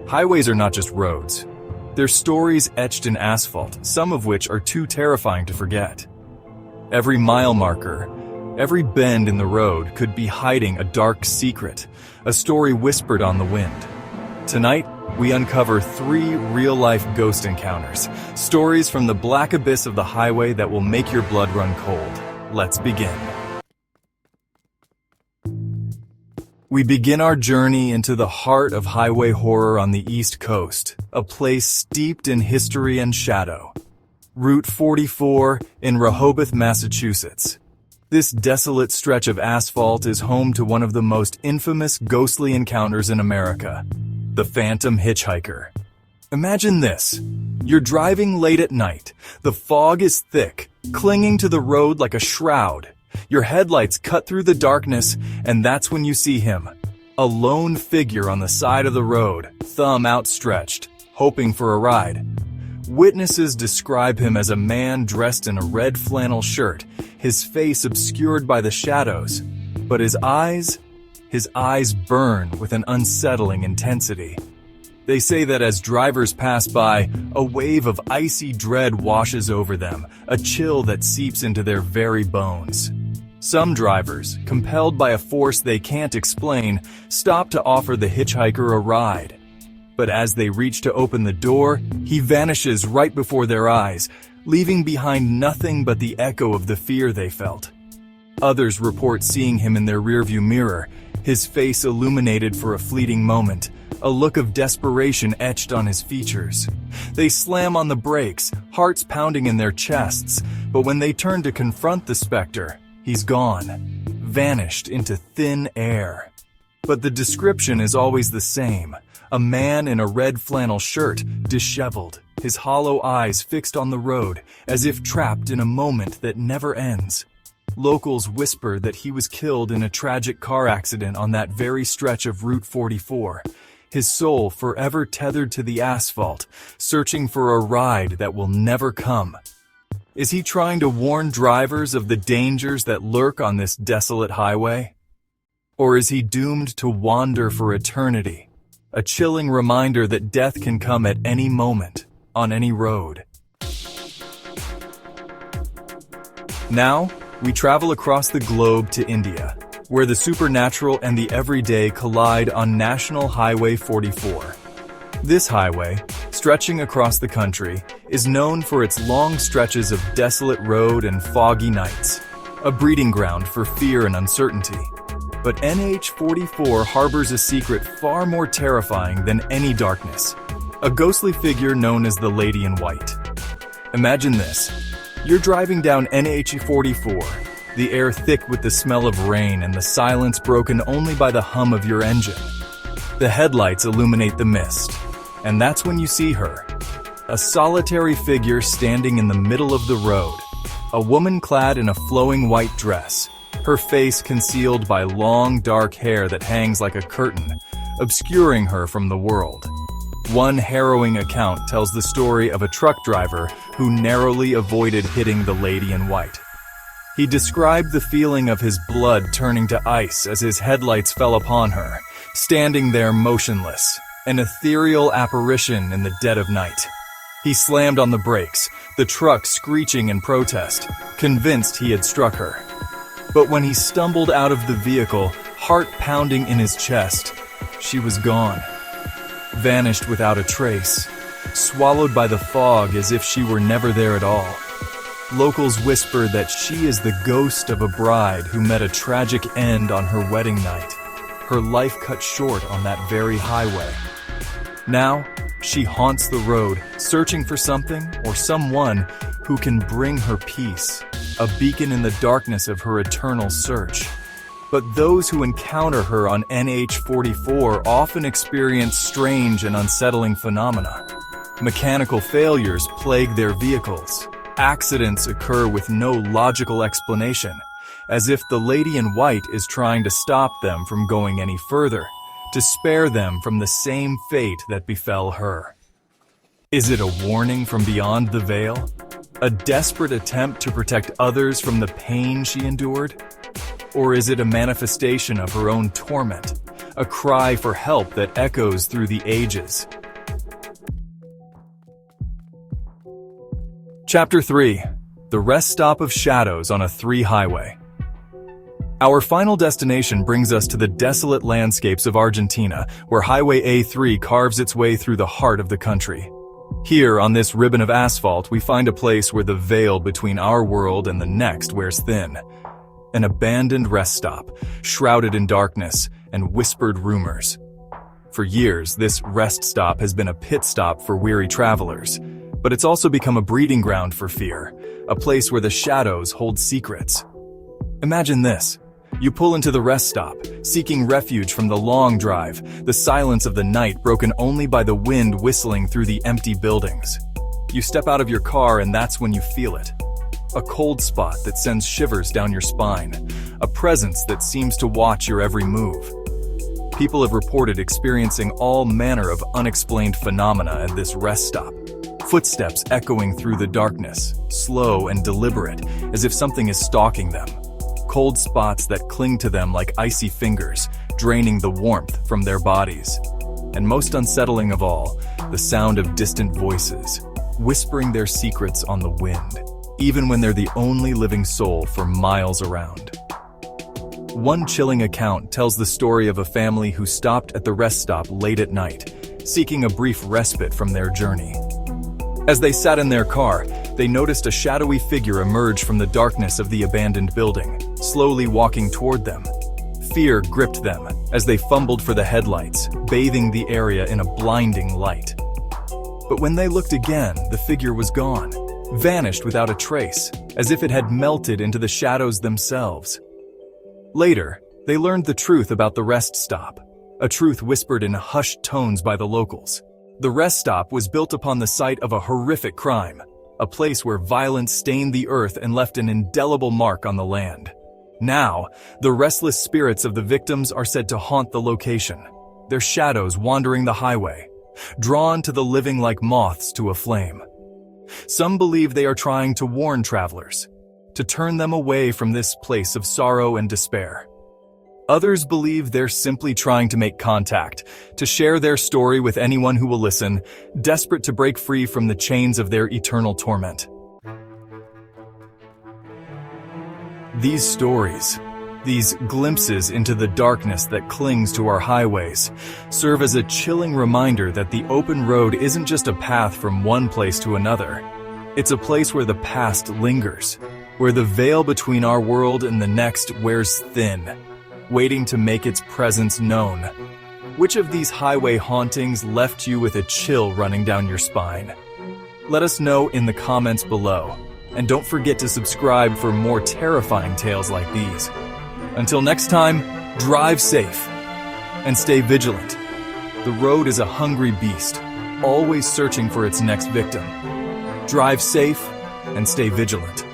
Highways are not just roads. They're stories etched in asphalt, some of which are too terrifying to forget. Every mile marker, every bend in the road could be hiding a dark secret, a story whispered on the wind. Tonight, we uncover 3 real-life ghost encounters, stories from the black abyss of the highway that will make your blood run cold. Let's begin. We begin our journey into the heart of highway horror on the East Coast, a place steeped in history and shadow. Route 44 in Rehoboth, Massachusetts. This desolate stretch of asphalt is home to one of the most infamous ghostly encounters in America, the Phantom Hitchhiker. Imagine this. You're driving late at night. The fog is thick, clinging to the road like a shroud. Your headlights cut through the darkness, and that's when you see him. A lone figure on the side of the road, thumb outstretched, hoping for a ride. Witnesses describe him as a man dressed in a red flannel shirt, his face obscured by the shadows, but his eyes burn with an unsettling intensity. They say that as drivers pass by, a wave of icy dread washes over them, a chill that seeps into their very bones. Some drivers, compelled by a force they can't explain, stop to offer the hitchhiker a ride. But as they reach to open the door, he vanishes right before their eyes, leaving behind nothing but the echo of the fear they felt. Others report seeing him in their rearview mirror, his face illuminated for a fleeting moment, a look of desperation etched on his features. They slam on the brakes, hearts pounding in their chests, but when they turn to confront the specter, he's gone, vanished into thin air. But the description is always the same. A man in a red flannel shirt, disheveled, his hollow eyes fixed on the road, as if trapped in a moment that never ends. Locals whisper that he was killed in a tragic car accident on that very stretch of Route 44, his soul forever tethered to the asphalt, searching for a ride that will never come. Is he trying to warn drivers of the dangers that lurk on this desolate highway? Or is he doomed to wander for eternity? A chilling reminder that death can come at any moment, on any road. Now, we travel across the globe to India, where the supernatural and the everyday collide on National Highway 44. This highway, stretching across the country, is known for its long stretches of desolate road and foggy nights, a breeding ground for fear and uncertainty. But NH44 harbors a secret far more terrifying than any darkness, a ghostly figure known as the Lady in White. Imagine this. You're driving down NH44, the air thick with the smell of rain and the silence broken only by the hum of your engine. The headlights illuminate the mist, and that's when you see her. A solitary figure standing in the middle of the road, a woman clad in a flowing white dress, her face concealed by long dark hair that hangs like a curtain, obscuring her from the world. One harrowing account tells the story of a truck driver who narrowly avoided hitting the Lady in White. He described the feeling of his blood turning to ice as his headlights fell upon her, standing there motionless, an ethereal apparition in the dead of night. He slammed on the brakes, the truck screeching in protest, convinced he had struck her. But when he stumbled out of the vehicle, heart pounding in his chest, she was gone. Vanished without a trace, swallowed by the fog as if she were never there at all. Locals whisper that she is the ghost of a bride who met a tragic end on her wedding night, her life cut short on that very highway. Now, she haunts the road, searching for something or someone who can bring her peace, a beacon in the darkness of her eternal search. But those who encounter her on NH44 often experience strange and unsettling phenomena. Mechanical failures plague their vehicles. Accidents occur with no logical explanation, as if the Lady in White is trying to stop them from going any further, to spare them from the same fate that befell her. Is it a warning from beyond the veil? A desperate attempt to protect others from the pain she endured? Or is it a manifestation of her own torment? a cry for help that echoes through the ages. Chapter 3. The Rest Stop of Shadows on a 3 Highway. Our final destination brings us to the desolate landscapes of Argentina, where Highway A3 carves its way through the heart of the country. Here, on this ribbon of asphalt, we find a place where the veil between our world and the next wears thin. An abandoned rest stop, shrouded in darkness and whispered rumors. For years, this rest stop has been a pit stop for weary travelers, but it's also become a breeding ground for fear, a place where the shadows hold secrets. Imagine this. You pull into the rest stop, seeking refuge from the long drive, the silence of the night broken only by the wind whistling through the empty buildings. You step out of your car and that's when you feel it. A cold spot that sends shivers down your spine, a presence that seems to watch your every move. People have reported experiencing all manner of unexplained phenomena at this rest stop. Footsteps echoing through the darkness, slow and deliberate, as if something is stalking them. Cold spots that cling to them like icy fingers, draining the warmth from their bodies. And most unsettling of all, the sound of distant voices, whispering their secrets on the wind, even when they're the only living soul for miles around. One chilling account tells the story of a family who stopped at the rest stop late at night, seeking a brief respite from their journey. As they sat in their car, they noticed a shadowy figure emerge from the darkness of the abandoned building, slowly walking toward them. Fear gripped them as they fumbled for the headlights, bathing the area in a blinding light. But when they looked again, the figure was gone, vanished without a trace, as if it had melted into the shadows themselves. Later, they learned the truth about the rest stop, a truth whispered in hushed tones by the locals. The rest stop was built upon the site of a horrific crime, a place where violence stained the earth and left an indelible mark on the land. Now, the restless spirits of the victims are said to haunt the location, their shadows wandering the highway, drawn to the living like moths to a flame. Some believe they are trying to warn travelers, to turn them away from this place of sorrow and despair. Others believe they're simply trying to make contact, to share their story with anyone who will listen, desperate to break free from the chains of their eternal torment. These stories, these glimpses into the darkness that clings to our highways, serve as a chilling reminder that the open road isn't just a path from one place to another. It's a place where the past lingers, where the veil between our world and the next wears thin, waiting to make its presence known. Which of these highway hauntings left you with a chill running down your spine? Let us know in the comments below, and don't forget to subscribe for more terrifying tales like these. Until next time, drive safe and stay vigilant. The road is a hungry beast, always searching for its next victim. Drive safe and stay vigilant.